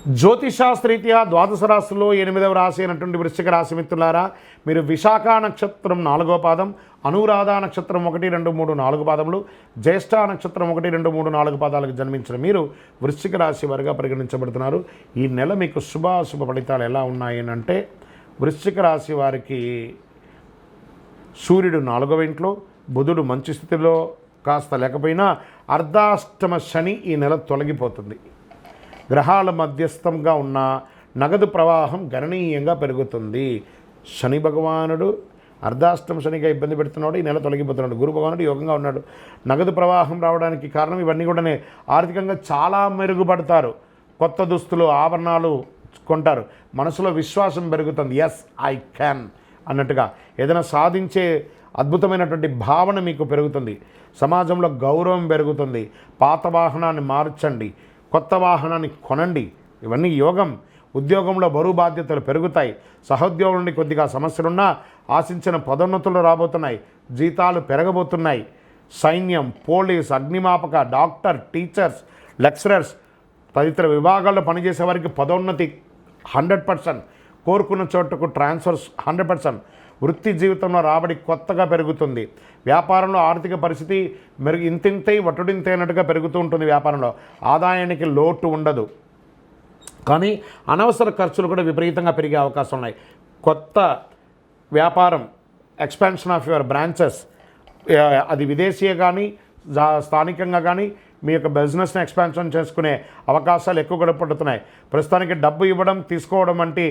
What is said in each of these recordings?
జ్యోతిషాస్త్రీత్యా ద్వాదశ రాశుల్లో 8వ రాశి అయినటువంటి వృశ్చిక రాశి మిత్రులారా, మీరు విశాఖ నక్షత్రం 4వ పాదం, అనురాధ నక్షత్రం 1, 2, 3, 4 పాదములు, జ్యేష్ఠ నక్షత్రం 1, 2, 3, 4 పాదాలకు జన్మించిన మీరు వృశ్చిక రాశి వారిగా పరిగణించబడుతున్నారు. ఈ నెల మీకు శుభాశుభ ఫలితాలు ఎలా ఉన్నాయి అంటే, వృశ్చిక రాశి వారికి సూర్యుడు 4వ ఇంట్లో, బుధుడు మంచి స్థితిలో కాస్త లేకపోయినా అర్ధాష్టమ శని ఈ నెల తొలగిపోతుంది. గ్రహాల మధ్యస్థంగా ఉన్న నగదు ప్రవాహం గణనీయంగా పెరుగుతుంది. శని భగవానుడు అర్ధాష్టమ శనిగా ఇబ్బంది పెడుతున్నాడు, ఈ నెల తొలగిపోతున్నాడు. గురు భగవానుడు యోగంగా ఉన్నాడు. నగదు ప్రవాహం రావడానికి కారణం ఇవన్నీ కూడా ఆర్థికంగా చాలా మెరుగుపడతారు. కొత్త దుస్తులు, ఆభరణాలు కొంటారు. మనసులో విశ్వాసం పెరుగుతుంది. ఎస్ ఐ క్యాన్ అన్నట్టుగా ఏదైనా సాధించే అద్భుతమైనటువంటి భావన మీకు పెరుగుతుంది. సమాజంలో గౌరవం పెరుగుతుంది. పాత వాహనాన్ని మార్చండి, కొత్త వాహనాన్ని కొనండి. ఇవన్నీ యోగం. ఉద్యోగంలో బరువు బాధ్యతలు పెరుగుతాయి. సహోద్యోగుల నుండి కొద్దిగా సమస్యలున్నా ఆశించిన పదోన్నతులు రాబోతున్నాయి. జీతాలు పెరగబోతున్నాయి. సైన్యం, పోలీస్, అగ్నిమాపక, డాక్టర్, టీచర్స్, లెక్చరర్స్ తదితర విభాగాల్లో పనిచేసే వారికి పదోన్నతి 100%, కోరుకున్న చోటుకు ట్రాన్స్ఫర్స్ 100%. వృత్తి జీవితంలో రాబడి కొత్తగా పెరుగుతుంది. వ్యాపారంలో ఆర్థిక పరిస్థితి ఇంతింతై వటుడింతే అన్నట్టుగా పెరుగుతూ ఉంటుంది. వ్యాపారంలో ఆదాయానికి లోటు ఉండదు, కానీ అనవసర ఖర్చులు కూడా విపరీతంగా పెరిగే అవకాశం ఉన్నాయి. కొత్త వ్యాపారం, ఎక్స్పాన్షన్ ఆఫ్ యువర్ బ్రాంచెస్, అది విదేశీయ కానీ స్థానికంగా కానీ మీ యొక్క బిజినెస్ని ఎక్స్పాన్షన్ చేసుకునే అవకాశాలు ఎక్కువ పడుతున్నాయి. ప్రస్తుతానికి డబ్బు ఇవ్వడం, తీసుకోవడం వంటి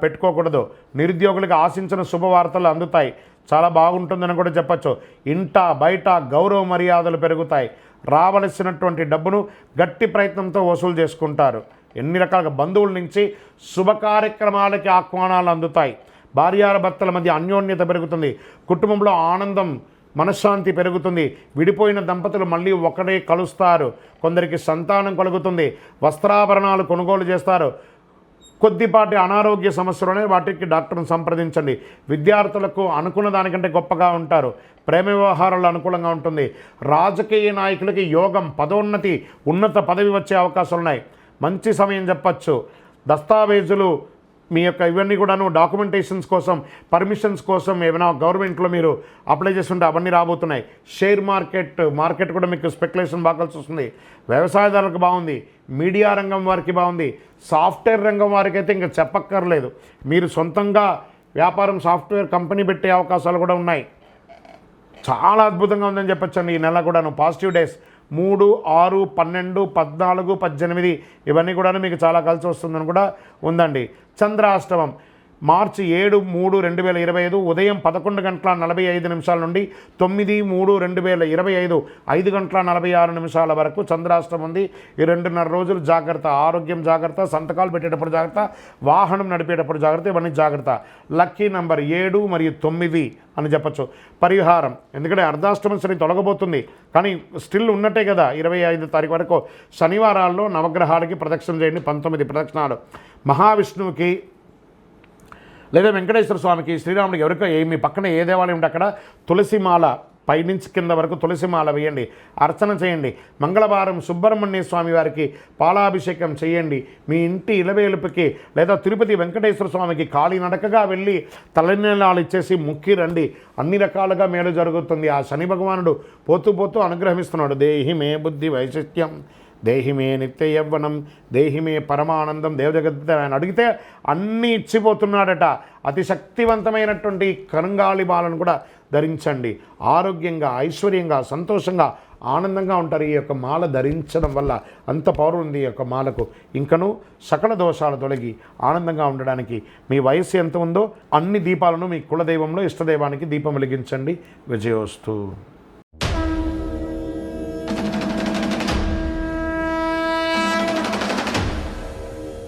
పెట్టుకోకూడదు. నిరుద్యోగులకు ఆశించిన శుభవార్తలు అందుతాయి. చాలా బాగుంటుందని కూడా చెప్పచ్చు. ఇంట బయట గౌరవ మర్యాదలు పెరుగుతాయి. రావలసినటువంటి డబ్బును గట్టి ప్రయత్నంతో వసూలు చేసుకుంటారు. ఎన్ని రకాల బంధువుల నుంచి శుభ కార్యక్రమాలకి ఆహ్వానాలు అందుతాయి. భార్యాభర్తల మధ్య అన్యోన్యత పెరుగుతుంది. కుటుంబంలో ఆనందం, మనశ్శాంతి పెరుగుతుంది. విడిపోయిన దంపతులు మళ్ళీ ఒకడే కలుస్తారు. కొందరికి సంతానం కలుగుతుంది. వస్త్రాభరణాలు కొనుగోలు చేస్తారు. కొద్దిపాటి అనారోగ్య సమస్యలునే వాటికి డాక్టర్ని సంప్రదించండి. విద్యార్థులకు అనుకున్న దానికంటే గొప్పగా ఉంటారు. ప్రేమ వ్యవహారాలు అనుకూలంగా ఉంటుంది. రాజకీయ నాయకులకి యోగం, పదోన్నతి, ఉన్నత పదవి వచ్చే అవకాశాలు ఉన్నాయి. మంచి సమయం చెప్పచ్చు. దస్తావేజులు మీ యొక్క ఇవన్నీ కూడాను డాక్యుమెంటేషన్స్ కోసం, పర్మిషన్స్ కోసం ఏమైనా గవర్నమెంట్లో మీరు అప్లై చేస్తుంటే అవన్నీ రాబోతున్నాయి. షేర్ మార్కెట్ కూడా మీకు స్పెక్యులేషన్ బాగా కలిసి వస్తుంది. వ్యవసాయదారులకు బాగుంది. మీడియా రంగం వారికి బాగుంది. సాఫ్ట్వేర్ రంగం వారికి అయితే ఇంకా చెప్పక్కర్లేదు. మీరు సొంతంగా వ్యాపారం, సాఫ్ట్వేర్ కంపెనీ పెట్టే అవకాశాలు కూడా ఉన్నాయి. చాలా అద్భుతంగా ఉందని చెప్పొచ్చండి. ఈ నెల కూడాను పాజిటివ్ డేస్ 3, 6, 12, 14, 18 ఇవన్నీ కూడా మీకు చాలా కలిసి వస్తుందని కూడా ఉందండి. చంద్రాష్టమం మార్చి 7, 3, 2025 ఉదయం 11:45 నుండి 9, 3, 2025 5:46 వరకు చంద్రాష్టమం ఉంది. ఈ 2.5 రోజులు జాగ్రత్త. ఆరోగ్యం జాగ్రత్త, సంతకాలు పెట్టేటప్పుడు జాగ్రత్త, వాహనం నడిపేటప్పుడు జాగ్రత్త, ఇవన్నీ జాగ్రత్త. లక్కీ నంబర్ 7 మరియు 9 అని చెప్పచ్చు. పరిహారం, ఎందుకంటే అర్ధాష్టమ శని తొలగబోతుంది, కానీ స్టిల్ ఉన్నట్టే కదా 25 తారీఖు వరకు. శనివారాల్లో నవగ్రహాలకి ప్రదక్షిణ చేయండి. 19 ప్రదక్షిణాలు. మహావిష్ణువుకి లేదా వెంకటేశ్వర స్వామికి, శ్రీరాముడికి, ఎవరికో మీ పక్కన ఏ దేవాలయం ఉంటే అక్కడ తులసిమాల పైనుంచి కింద వరకు తులసిమాల వేయండి. అర్చన చేయండి. మంగళవారం సుబ్రహ్మణ్య స్వామి వారికి పాలాభిషేకం చేయండి. మీ ఇంటి ఇలవేలుపుకి లేదా తిరుపతి వెంకటేశ్వర స్వామికి కాలినడకగా వెళ్ళి తలనీలాలు ఇచ్చేసి ముక్కి రండి. అన్ని రకాలుగా మేలు జరుగుతుంది. ఆ శని భగవానుడు పోతూ పోతూ అనుగ్రహిస్తున్నాడు. దేహి మే బుద్ధి వైశిష్ట్యం, దేహిమే నిత్య యవ్వనం, దేహిమే పరమానందం. దేవజగత్ ఆయన అడిగితే అన్నీ ఇచ్చిపోతున్నాడట. అతి శక్తివంతమైనటువంటి కరుంగాళి మాలను కూడా ధరించండి. ఆరోగ్యంగా, ఐశ్వర్యంగా, సంతోషంగా, ఆనందంగా ఉంటారు. ఈ యొక్క మాల ధరించడం వల్ల అంత పవర్ ఉంది ఈ యొక్క మాలకు. ఇంకనూ సకల దోషాలు తొలగి ఆనందంగా ఉండడానికి మీ వయస్సు ఎంత ఉందో అన్ని దీపాలను మీ కులదైవంలో ఇష్టదైవానికి దీపం వెలిగించండి. విజయోస్తు.